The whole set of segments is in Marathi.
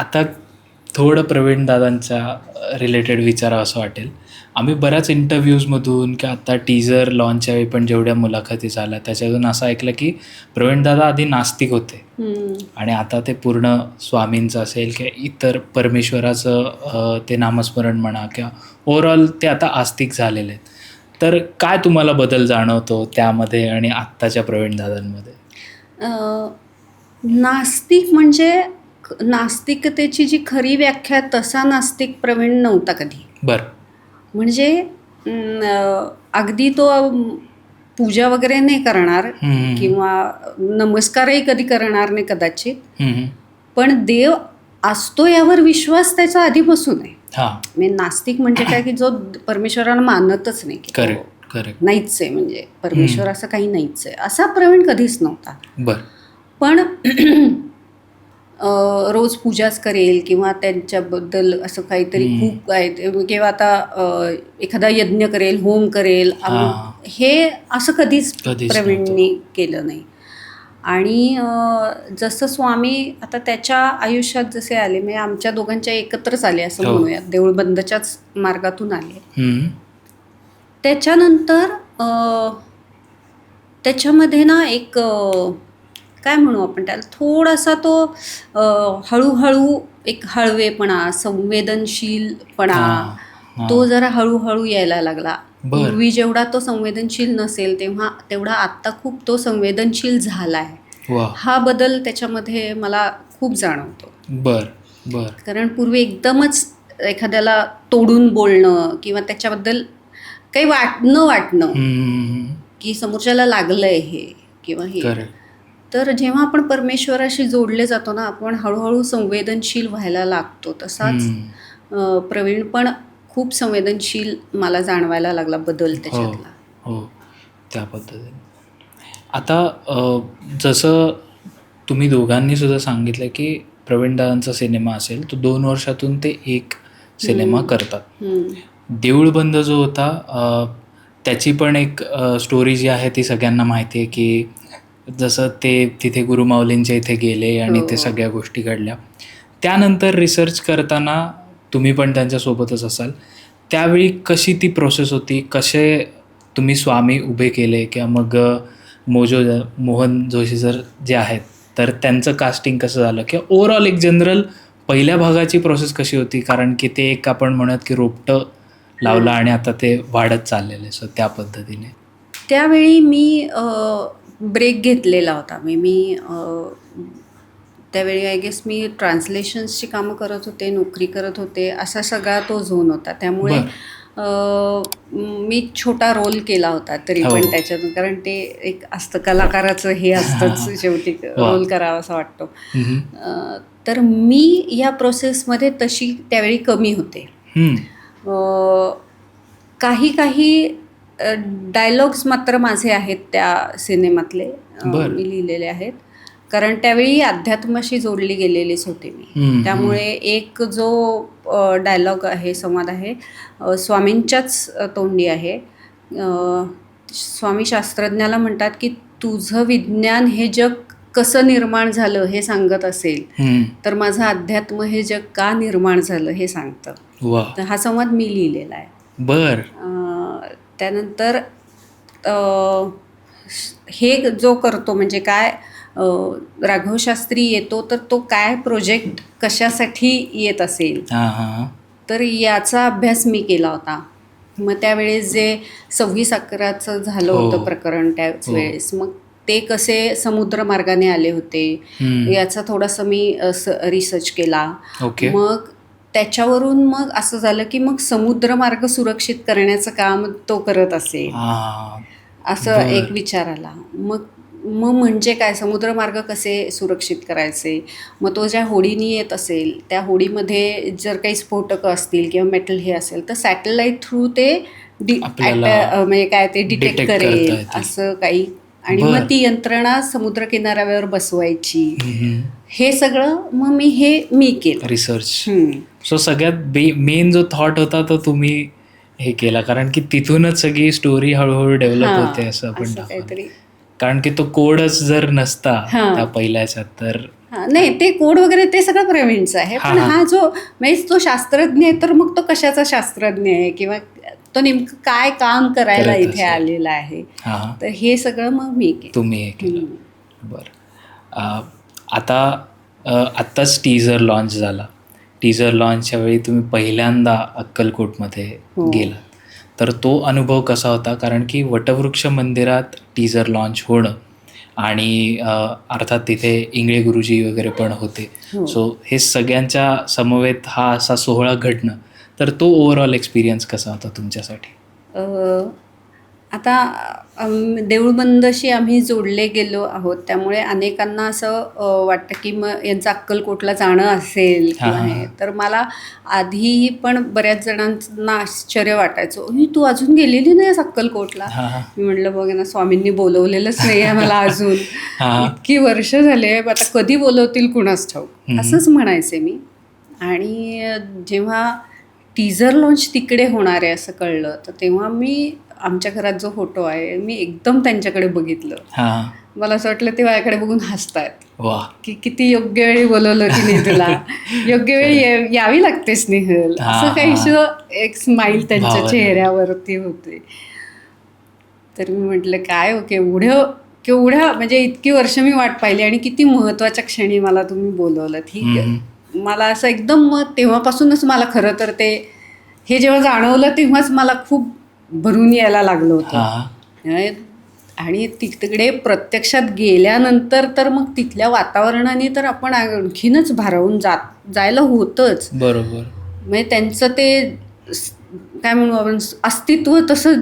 आता थोडं प्रवीण दादांच्या रिलेटेड विचारावं असं वाटेल. आम्ही बऱ्याच इंटरव्ह्यूजमधून किंवा आता टीजर लॉन्चच्या वेळी पण जेवढ्या मुलाखती झाल्या त्याच्यातून असं ऐकलं की प्रवीण दादा आधी नास्तिक होते आणि आता ते पूर्ण स्वामींचं असेल किंवा इतर परमेश्वराचं ते नामस्मरण म्हणा किंवा ओव्हरऑल ते आता आस्तिक झालेले आहेत. तर काय तुम्हाला बदल जाणवतो त्यामध्ये आणि आत्ताच्या प्रवीण दादांमध्ये? नास्तिक म्हणजे नास्तिकतेची जी खरी व्याख्या, तसा नास्तिक प्रवीण नव्हता कधी. बरं. म्हणजे अगदी तो पूजा वगैरे नाही करणार किंवा नमस्कारही कधी करणार नाही कदाचित, पण देव असतो यावर विश्वास त्याचा आधीपासून आहे. म्हणजे नास्तिक म्हणजे काय की जो परमेश्वराला मानतच नाही, करेक्ट, नाहीच आहे, म्हणजे परमेश्वर असं काही नाहीच आहे, असा प्रवीण कधीच नव्हता. बरं. पण रोज पूजाच करेल किंवा त्यांच्याबद्दल असं काहीतरी खूप काय किंवा आता एखादा यज्ञ करेल, होम करेल, हे असं कधीच प्रवीणनी केलं नाही. आणि जसं स्वामी आता त्याच्या आयुष्यात जसे आले, म्हणजे आमच्या दोघांच्या एकत्रच आले असं म्हणूयात, देऊळबंदच्याच मार्गातून आले. त्याच्यानंतर त्याच्यामध्ये ना एक काय म्हणू आपण त्याला, थोडासा तो हळूहळू एक हळवेपणा, संवेदनशीलपणा, तो जरा हळूहळू यायला लागला. पूर्वी जेवढा तो संवेदनशील नसेल तेवढा आत्ता खूप तो संवेदनशील झाला आहे. हा बदल त्याच्यामध्ये मला खूप जाणवतो. बर. कारण पूर्वी एकदमच एखाद्याला तोडून बोलणं किंवा त्याच्याबद्दल काही वाटणं की समोरच्याला लागलंय हे किंवा हे. तर जेव्हा आपण परमेश्वराशी जोडले जातो ना, आपण हळूहळू संवेदनशील व्हायला लागतो. तसाच प्रवीण पण खूप संवेदनशील मला जाणवायला लागला बदल त्याच्यातला. हो, त्या पद्धतीने. आता जसं तुम्ही दोघांनी सुद्धा सांगितलं की प्रवीण दादांचा सिनेमा असेल तो 2 वर्षातून ते एक सिनेमा करतात. देऊळबंद जो होता त्याची पण एक स्टोरी जी आहे ती सगळ्यांना माहिती आहे की जसं ते तिथे गुरुमाऊलींच्या इथे गेले आणि ते सगळ्या गोष्टी घडल्या. त्यानंतर रिसर्च करताना तुम्ही पण त्यांच्यासोबतच असाल, त्यावेळी कशी ती प्रोसेस होती, कसे तुम्ही स्वामी उभे केले किंवा मग मोहन जोशी सर जे आहेत तर त्यांचं कास्टिंग कसं झालं किंवा ओव्हरऑल एक जनरल पहिल्या भागाची प्रोसेस कशी होती? कारण की ते एक आपण म्हणत की रोपटं लावलं आणि आता ते वाढत चाललेलं. सो त्या पद्धतीने त्यावेळी मी ब्रेक घेतलेला होता. मी त्यावेळी आय गेस मी ट्रान्सलेशन्सची कामं करत होते, नोकरी करत होते, असा सगळा तो झोन होता. त्यामुळे मी छोटा रोल केला होता तरी पण त्याच्यातून, कारण ते एक असतं कलाकाराचं हे असतंच शेवटी रोल करावा असं वाटतो. तर मी या प्रोसेसमध्ये तशी त्यावेळी कमी होते. काही डायलॉग्स मात्र माझे आहेत त्या सिनेमातले, मी लिहिलेले आहेत, कारण त्यावेळी अध्यात्माशी जोडली गेलेलीच होते मी. त्यामुळे एक जो डायलॉग आहे, संवाद आहे, स्वामींच्याच तोंडी आहे. स्वामी शास्त्रज्ञाला म्हणतात की तुझं विज्ञान हे जग कसं निर्माण झालं हे सांगत असेल तर माझं अध्यात्म हे जग का निर्माण झालं हे सांगतं. तर हा संवाद मी लिहिलेला आहे. त्यानंतर हे जो करतो म्हणजे काय, राघव शास्त्री येतो तर तो काय प्रोजेक्ट कशासाठी येत असेल तर याचा अभ्यास मी केला होता. मग त्यावेळेस जे 26/11 झालं होतं प्रकरण त्याच वेळेस, मग ते कसे समुद्र मार्गाने आले होते याचा थोडासा मी रिसर्च केला. मग त्याच्यावरून मग असं झालं की मग समुद्रमार्ग सुरक्षित करण्याचं काम तो करत असेल असं एक विचार आला. मग म्हणजे काय, समुद्रमार्ग कसे सुरक्षित करायचे, मग तो ज्या होडीने येत असेल त्या होडीमध्ये जर काही स्फोटकं असतील किंवा मेटल हे असेल तर सॅटेलाईट थ्रू ते म्हणजे काय ते डिटेक्ट करेल असं काही, आणि मग ती यंत्रणा समुद्रकिनाऱ्यावर बसवायची. हे सगळं मग मी केलं रिसर्च. सो सगळ्यात मेन जो थॉट होता तो तुम्ही हे केला, कारण की तिथूनच सगळी स्टोरी हळूहळू डेव्हलप होते असं आपण काहीतरी. कारण की तो कोडच जर नसता त्या पहिल्याचा तर नाही, ते कोड वगैरे ते सगळं प्रवीणचं आहे, पण हा जो म्हणजे तो शास्त्रज्ञ आहे, तर मग तो कशाचा शास्त्रज्ञ आहे किंवा तो नेमकं काय काम करायला इथे आलेला आहे, तर हे सगळं मग मी केलं. तुम्ही हे केलं. बरं. आत्ताच टीझर लॉन्च झाला. टीझर लॉन्चच्या वेळी तुम्ही पहिल्यांदा अक्कलकोटमध्ये गेलात, तर तो अनुभव कसा होता? कारण की वटवृक्ष मंदिरात टीझर लॉन्च होणं आणि अर्थात तिथे इंगळे गुरुजी वगैरे पण होते, सो हे सगळ्यांच्या समवेत हा असा सोहळा घडणं, तर तो ओव्हरऑल एक्सपिरियन्स कसा होता तुमच्यासाठी? आता देऊळबंदशी आम्ही जोडले गेलो आहोत, त्यामुळे अनेकांना असं वाटतं की मग यांचं अक्कलकोटला जाणं असेल किंवा हे, तर मला आधी पण बऱ्याच जणांना आश्चर्य वाटायचं, तू अजून गेलेली नाही अक्कलकोटला? मी म्हटलं बघ ना, स्वामींनी बोलवलेलंच नाही आहे मला अजून, इतकी वर्ष झाले, आता कधी बोलवतील कुणास ठाऊक, असंच म्हणायचे मी. आणि जेव्हा टीझर लॉन्च तिकडे होणार आहे असं कळलं, तर तेव्हा मी आमच्या घरात जो फोटो आहे मी एकदम त्यांच्याकडे बघितलं. मला असं वाटलं ते माझ्याकडे बघून हसतायत की किती योग्य वेळी बोलवलं तिने तुला, योग्य वेळी यावी लागते स्नेहल, असं काहीसं एक स्माईल त्यांच्या चेहऱ्यावरती होते. तर मी म्हटलं काय ओके, केवढ्या म्हणजे इतकी वर्ष मी वाट पाहिली आणि किती महत्त्वाच्या क्षणी मला तुम्ही बोलवलं. ठीक आहे, मला असं एकदम मग तेव्हापासूनच मला खरं तर ते हे जेव्हा जाणवलं तेव्हाच मला खूप भरून यायला लागलं होतं. आणि तिकडे प्रत्यक्षात गेल्यानंतर तर मग तिथल्या वातावरणाने तर आपण आणखीनच भारावून जायला होतंच. बरोबर. म्हणजे त्यांचं ते काय म्हणू आपण अस्तित्व तसं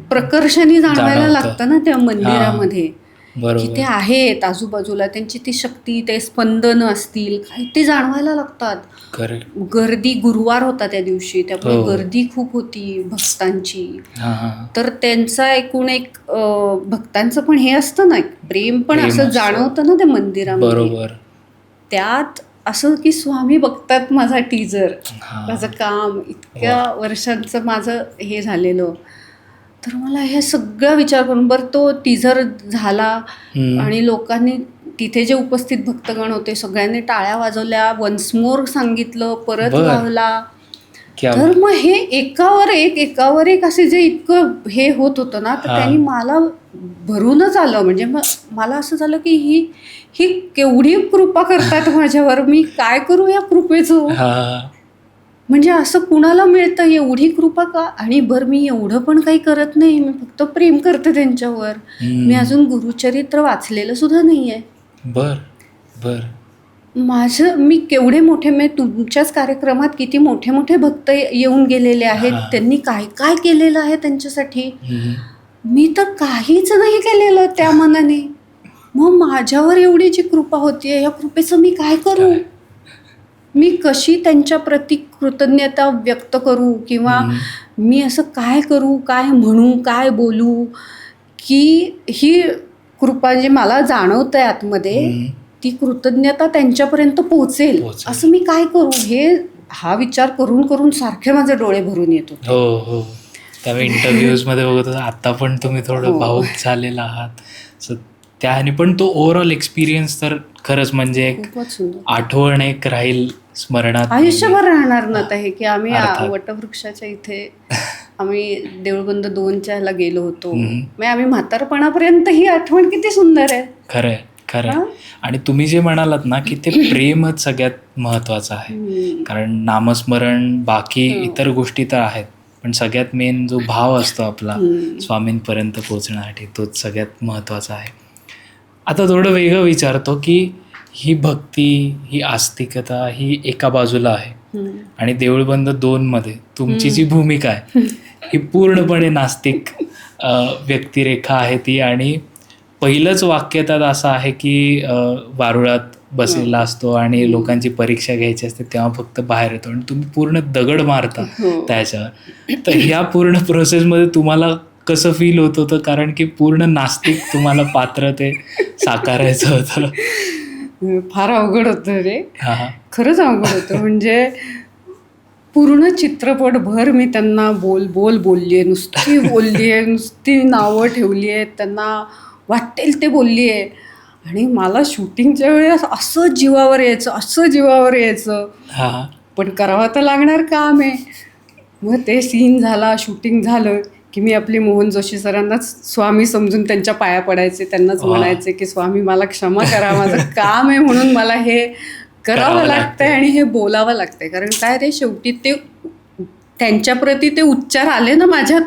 प्रकर्षाने जाणवायला लागतं ना त्या मंदिरामध्ये, की ते आहेत आजूबाजूला, त्यांची ती शक्ती, ते स्पंदन असतील काही ते जाणवायला लागतात. गर्दी, गुरुवार होता त्या दिवशी, त्यामुळे गर्दी खूप होती भक्तांची. तर त्यांचा एकूण एक भक्तांचं पण हे असतं ना, प्रेम पण असं जाणवतं ना त्या मंदिरामध्ये. त्यात असं की स्वामी बघतात माझा टीझर, माझं काम इतक्या वर्षांचं माझं हे झालेलं, तर मला हे सगळं विचार करून बरं तो टीझर झाला आणि लोकांनी तिथे जे उपस्थित भक्तगण होते सगळ्यांनी टाळ्या वाजवल्या, वन्स मोर सांगितलं, परत लावला. तर मग हे एकावर एक असे जे इतकं हे होत होतं ना, तर त्यांनी मला भरूनच आलं. म्हणजे मला असं झालं की ही केवढी कृपा करतात माझ्यावर, मी काय करू या कृपेचं? म्हणजे असं कुणाला मिळतं एवढी कृपा का? आणि बरं मी एवढं पण काही करत नाही, मी फक्त प्रेम करते त्यांच्यावर. मी अजून गुरुचरित्र वाचलेलं सुद्धा नाही आहे. मी केवढे मोठे तुमच्याच कार्यक्रमात किती मोठे मोठे भक्त येऊन गेलेले आहेत, त्यांनी काय काय केलेलं आहे त्यांच्यासाठी, मी तर काहीच नाही केलेलं त्या मनाने. मग माझ्यावर एवढी जी कृपा होतीये, या कृपेचं मी काय करू? मी कशी त्यांच्या प्रती कृतज्ञता व्यक्त करू किंवा मी असं काय करू, काय म्हणू, काय बोलू की ही कृपा जे मला जाणवतंय आतमध्ये, ती कृतज्ञता त्यांच्यापर्यंत पोहोचेल असं मी काय करू? हा विचार करून करून सारखे माझे डोळे भरून येत होते. हो, त्यामुळे इंटरव्ह्यूजमध्ये बघत होता, आता पण तुम्ही थोडं भावुक झालेला आहात. त्याने पण तो ओव्हरऑल एक्सपिरियन्स तर खरंच म्हणजे आठवण एक राहील स्मरणात, आयुष्यभर राहणार ना. हे की आम्ही वटवृक्षाच्या इथे आम्ही देऊळबंद 2च्या ह्याला गेलो होतो, मग आम्ही म्हातारपणापर्यंत ही आठवण किती सुंदर आहे. खरंय. आणि तुम्ही जे म्हणालात ना की ते प्रेमच सगळ्यात महत्वाचं आहे, कारण नामस्मरण बाकी इतर गोष्टी तर आहेत, पण सगळ्यात मेन जो भाव असतो आपला स्वामींपर्यंत पोहोचण्यासाठी, तोच सगळ्यात महत्वाचा आहे. आता थोडं वेगळं विचारतो की ही भक्ती, ही आस्तिकता ही एका बाजूला आहे आणि देऊळबंद 2मध्ये तुमची जी भूमिका आहे ही पूर्णपणे नास्तिक व्यक्तिरेखा आहे ती. आणि पहिलंच वाक्य त्यात असं आहे की वारुळात बसलेला असतो आणि लोकांची परीक्षा घ्यायची असते तेव्हा फक्त बाहेर येतो आणि तुम्ही पूर्ण दगड मारता त्याच्यावर. तर ह्या पूर्ण प्रोसेसमध्ये तुम्हाला कसं फील होत होतं? कारण की पूर्ण नास्तिक तुम्हाला पात्र ते साकारायचं होतं. फार अवघड होतं रे, खरंच अवघड होतं. म्हणजे पूर्ण चित्रपटभर मी त्यांना बोललीये, नुसती नावं ठेवली आहेत, त्यांना वाटेल ते बोलली आहे. आणि मला शूटिंगच्या वेळेस असं जीवावर यायचं हा हा. पण करावं तर लागणार काम आहे. मग ते सीन झाला, शूटिंग झालं की मी आपली मोहन जोशी सरांनाच स्वामी समजून त्यांच्या पाया पडायचे, त्यांनाच वा. म्हणायचे की स्वामी मला क्षमा करा, माझं काम आहे म्हणून मला हे करावं लागतंय आणि हे बोलावं लागतंय. कारण काय रे, शेवटी ते त्यांच्याप्रती ते उच्चार आले ना माझ्या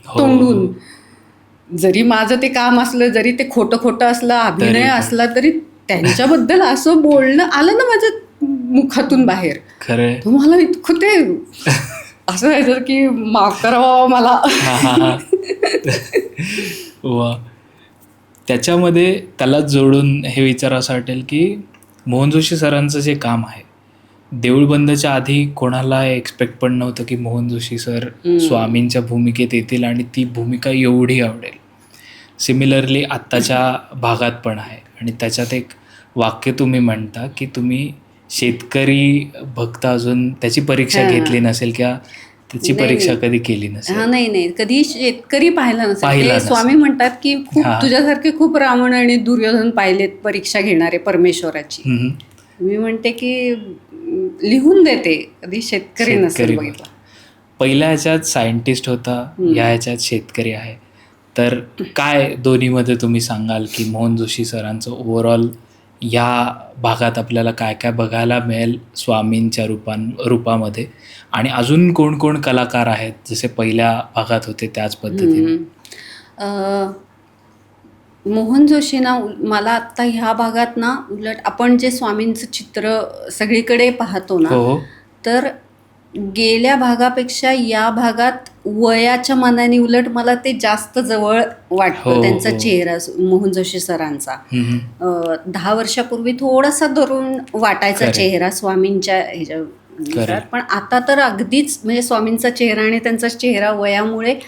तोंडून. जरी माझं ते काम असलं, जरी ते खोटं असलं, अभिनय असला, तरी त्यांच्याबद्दल असं बोलणं आलं ना माझ्या मुखातून बाहेर. खरं मला इतकं ते असं व्हायचं की माफ करावा मला. वा. त्याच्यामध्ये त्याला जोडून हे विचारावं वाटेल की मोहन जोशी सरांचं जे काम आहे, देऊळ बंदच्या आधी कोणाला एक्सपेक्ट पण नव्हतं की मोहन जोशी सर स्वामींच्या भूमिकेत येतील आणि ती भूमिका एवढी आवडेल. सिमिलरली आत्ताच्या भागात पण आहे. आणि त्याच्यात एक वाक्य तुम्ही म्हणता की तुम्ही शेतकरी भक्त अजून त्याची परीक्षा घेतली नसेल किंवा त्याची परीक्षा कधी केली नसेल. नाही, कधी शेतकरी पाहिला नसेल. स्वामी म्हणतात की खूप तुझ्यासारखे खूप रावण आणि दुर्योधन पाहिलेत परीक्षा घेणारे परमेश्वराची. मी म्हणते की लिहून देते, कधी शेतकरी नसेल बघितला. पहिल्या ह्याच्यात सायंटिस्ट होता, या ह्याच्यात शेतकरी आहे. तर काय दोन्हीमध्ये तुम्ही सांगाल की मोहन जोशी सरांचं ओव्हरऑल या भागात आपल्याला काय काय बघायला मिळेल स्वामींच्या रूपामध्ये, आणि अजून कोण कोण कलाकार आहेत जसे पहिल्या भागात होते त्याच पद्धतीने? मोहन जोशी ना, मला आत्ता ह्या भागात ना उलट आपण जे स्वामींचं चित्र सगळीकडे पाहतो ना, तर गेल्या भागापेक्षा या भागात वयाच्या मानाने उलट मला ते जास्त जवळ वाटतं. त्यांचा चेहरा मोहन जोशी सरांचा 10 वर्षापूर्वी थोडासा धरून वाटायचा चेहरा स्वामींच्या ह्याच्या, पण आता तर अगदीच म्हणजे स्वामींचा चेहरा आणि त्यांचा चेहरा वयामुळे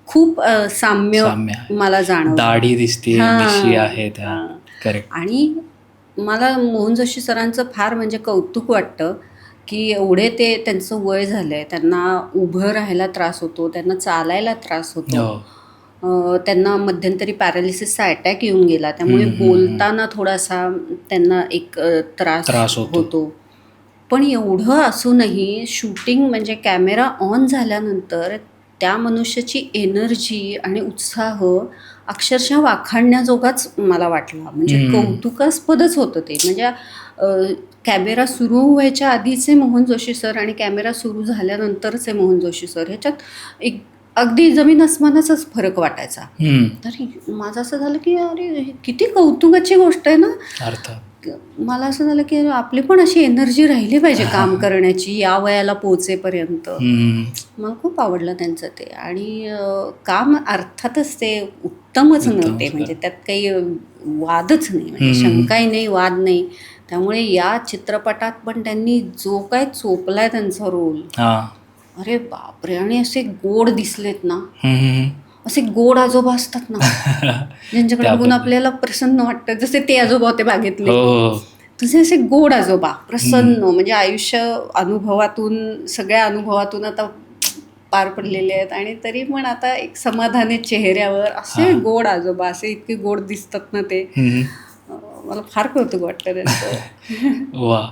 खूप साम्य मला जाणवतं. दाढी दिसते, मिशी आहे त्या. आणि मला मोहन जोशी सरांचं फार म्हणजे कौतुक वाटतं की एवढे ते त्यांचं वय झालंय, त्यांना उभं राहायला त्रास होतो, त्यांना चालायला त्रास होतो, त्यांना मध्यंतरी पॅरालिसिसचा अटॅक येऊन गेला, त्यामुळे बोलताना थोडासा त्यांना एक त्रास होतो. पण एवढं असूनही शूटिंग म्हणजे कॅमेरा ऑन झाल्यानंतर त्या मनुष्याची एनर्जी आणि उत्साह अक्षरशः वाखाणण्याजोगाच मला वाटला. म्हणजे कौतुकास्पदच होतं ते. म्हणजे कॅमेरा सुरू व्हायच्या आधीचे मोहन जोशी सर आणि कॅमेरा सुरू झाल्यानंतरचे मोहन जोशी सर ह्याच्यात एक अगदी जमीन अस्मानाचाच फरक वाटायचा. तर माझं असं झालं की अरे किती कौतुकाची गोष्ट आहे ना. मला असं झालं की आपली पण अशी एनर्जी राहिली पाहिजे काम करण्याची या वयाला पोहोचेपर्यंत. मला खूप आवडलं त्यांचं ते. आणि काम अर्थातच ते उत्तमच नव्हते, म्हणजे त्यात काही वादच नाही, म्हणजे शंकाही नाही, वाद नाही. त्यामुळे या चित्रपटात पण त्यांनी जो काय चोपलाय त्यांचा रोल, अरे बापरे. आणि असे गोड दिसलेत ना, असे गोड आजोबा असतात ना ज्यांच्याकडे बघून आपल्याला प्रसन्न वाटतं, जसे ते आजोबा होते बागेतले, तसे असे गोड आजोबा प्रसन्न, म्हणजे आयुष्य अनुभवातून, सगळ्या अनुभवातून आता पार पडलेले आहेत आणि तरी पण आता एक समाधानी चेहऱ्यावर असे गोड आजोबा, असे इतके गोड दिसतात ना ते. मला फार कौतुक वाटतं त्यांचं. वा.